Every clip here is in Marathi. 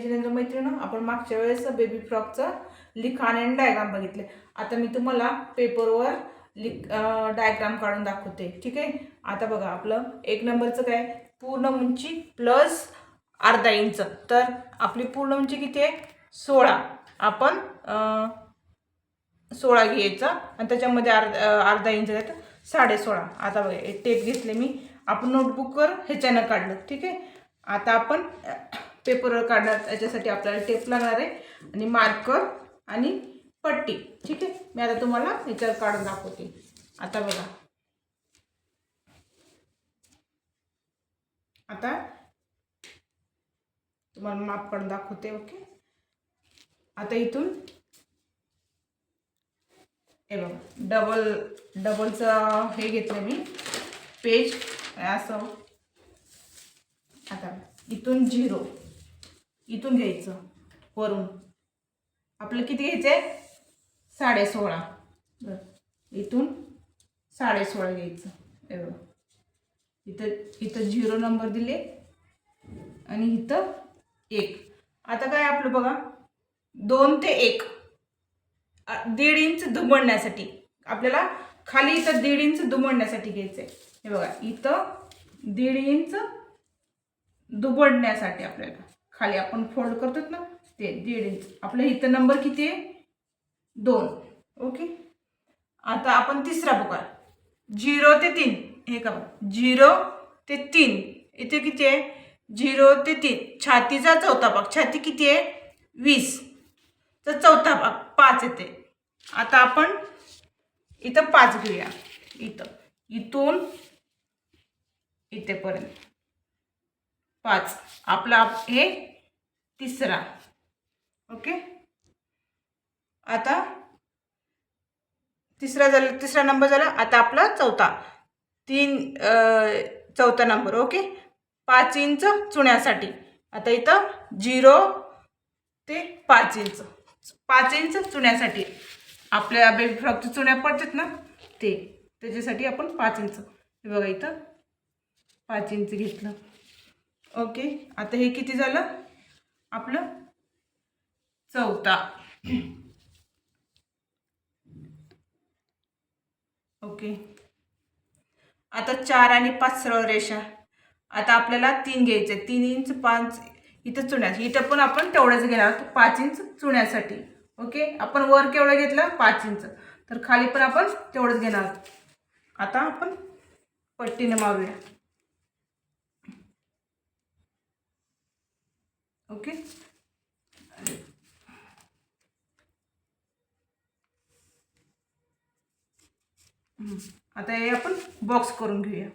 जिनेंद्र मैत्रिणी, आपण मागच्या वेळेस बेबी फ्रॉकचं लिखाण आणि डायग्राम बघितले. आता मी तुम्हाला पेपरवर डायग्राम काढून दाखवते. ठीक आहे. आता बघा, आपलं 1 नंबरचं काय, पूर्ण उंची प्लस अर्धा इंच. तर आपली पूर्ण उंची किती आहे, 16. आपण 16 घ्यायचं आणि त्याच्यामध्ये अर्धा इंच आहे तर 16.5. आता बघा, एक टेप घेतले मी, आपण नोटबुकवर ह्याच्यानं काढलं. ठीक आहे. आता आपण पेपरवर काढणार, त्याच्यासाठी आपल्याला टेप लागणार आहे आणि मार्कर आणि पट्टी. ठीक आहे. मी आता तुम्हाला ह्याच्यावर काढून दाखवते. आता बघा, आता तुम्हाला माप काढून दाखवते. ओके. आता इथून हे बघा, डबलचं हे घेतलं मी पेज असं. आता इथून 0 इथून घ्यायचं, वरून आपलं किती घ्यायचं आहे, 16.5. इथून 16.5 घ्यायचं. हे बघा, इथं 0 नंबर दिले आणि इथं 1. आता काय आपलं बघा, 2 ते 1 1.5 इंच दुमडण्यासाठी आपल्याला खाली इथं 1.5 इंच दुमडण्यासाठी घ्यायचं आहे. हे बघा, इथं 1.5 इंच दुमडण्यासाठी आपल्याला खाली आपण फोल्ड करतो ना, ते 1.5 इंच. आपल्या इथं नंबर किती आहे, 2. ओके. आता आपण तिसरा बघा, 0 ते 3. हे का, 0 ते 3 इथे किती आहे, 0 ते 3. छातीचा चौथा भाग, छाती किती आहे, 20. तर चौथा भाग 5 येते. आता आपण इथं 5 घेऊया. इथून इथेपर्यंत 5. आपला हे तिसरा. ओके. आता तिसरा नंबर झाला. आता आपला चौथा नंबर. ओके. 5 इंच चुण्यासाठी. आता इथं 0 ते 5 इंच, 5 इंच चुण्यासाठी आपल्या बेबी फ्रॉकच्या चुण्या पडतात ना, त्याच्यासाठी आपण 5 इंच. हे बघा, इथं 5 इंच घेतलं. ओके. आता हे किती झालं, आपलं चौथा. ओके. आता 4 आणि 5 सरळ रेषा. आता आपल्याला 3 घ्यायचे, 3 इंच 5 इथं चुण्यासाठी. इथं पण आपण तेवढंच घेणार आहोत, 5 इंच चुण्यासाठी. ओके. आपण वर केवढं घेतलं, 5 इंच. तर खाली पण आपण तेवढंच घेणार आहोत. आता आपण पट्टीने मारूया. ओके. आता हे आपण बॉक्स करून घेऊया.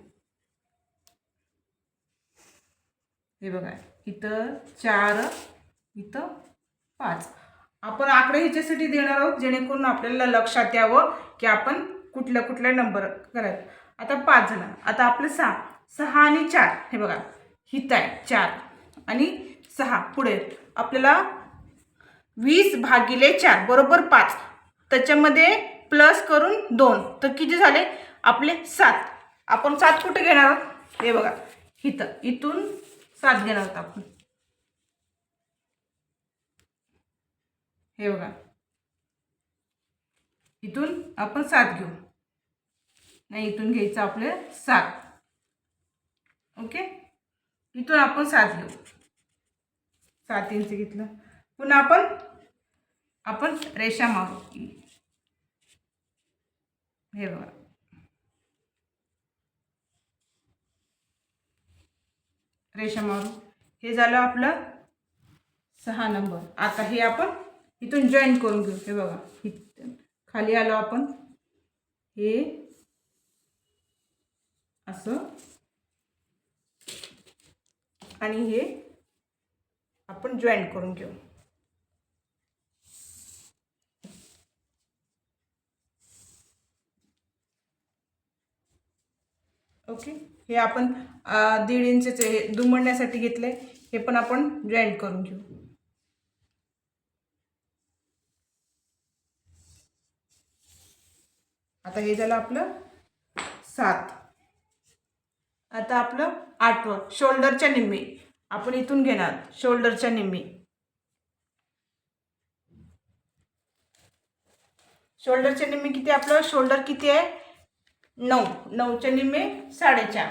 हे बघा, इथं 4, इथं 5. आपण आकडे ह्याच्यासाठी देणार आहोत जेणेकरून आपल्याला लक्षात यावं की आपण कुठल्या नंबर करायचं. आता 5 झाला. आता आपलं 6 आणि 4. हे बघा, हित आहे 4 आणि 6. पुढे आपल्याला 20/4 बरोबर 5. त्याच्यामध्ये प्लस करून 2, तर किती झाले आपले 7. आपण 7 कुठे घेणार आहोत, हे बघा, इथून 7 घेणार आहोत आपण. हे बघा, इथून आपण 7 घेऊ. नाही, इथून घ्यायचं आपले 7. ओके. इथून आपण 7 घेऊ. 7 इंच घेतलं. पुन्हा आपण रेषा मारू. हे बघा, रेषा मारू. हे झालं आपलं 6 नंबर. आता हे आपण इथून जॉईन करून घेऊ. हे बघा, खाली आलो आपण, हे असं आणि हे आपण जॉईन करून घेऊ. ओके. हे आपण 1.5 इंचचे दुमडण्यासाठी घेतले, हे पण आपण जॉईन करून घेऊ. आता हे झालं आपलं 7. आता आपलं 8वं, शोल्डरच्या निम्मी. आपण इथून घेणार शोल्डरच्या निम्मी. शोल्डरचे निम्मे किती, आपलं शोल्डर किती आहे 9, 9चे निम्मे 4.5.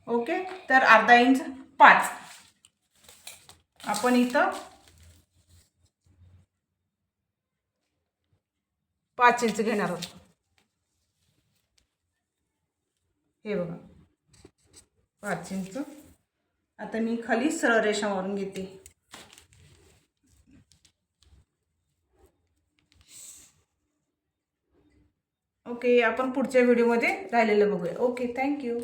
ओके, तर अर्धा इंच 5. आपण इथं 5 इंच घेणार आहोत. हे बघा 5 इंच. आता मी खाली सरळ रेषा मारून घेते. ओके, आपण पुढच्या व्हिडिओमध्ये राहिलेलं बघूया. Okay, thank you.